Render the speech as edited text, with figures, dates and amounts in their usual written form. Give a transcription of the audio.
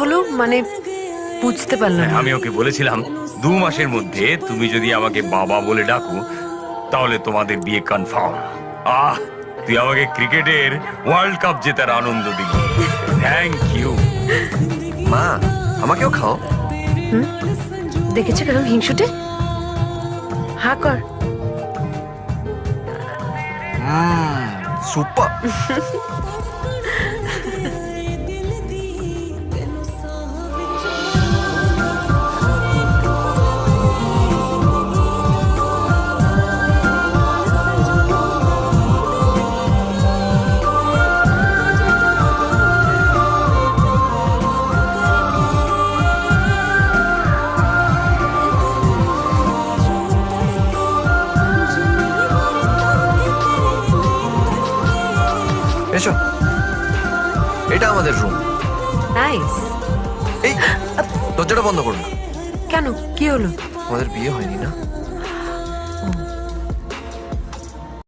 হলো মানে বুঝতে পারলাম না। আমি ওকে বলেছিলাম 2 মাসের মধ্যে তুমি যদি আমাকে বাবা বলে ডাকো তাহলে তোমাদের বিয়ে কনফার্ম। তুই আমাকে ক্রিকেটের ওয়ার্ল্ড কাপ জেতার আনন্দ দিলি। Thank you. মা আমাকেও খাও। দেখেছো কেরম হিংসুটে? হা কর। সুপার। এসো, এটা আমাদের রুম। নাইস। এই দরজাটা বন্ধ করো না। কেন, কি হলো? আমাদের বিয়ে হয়নি না?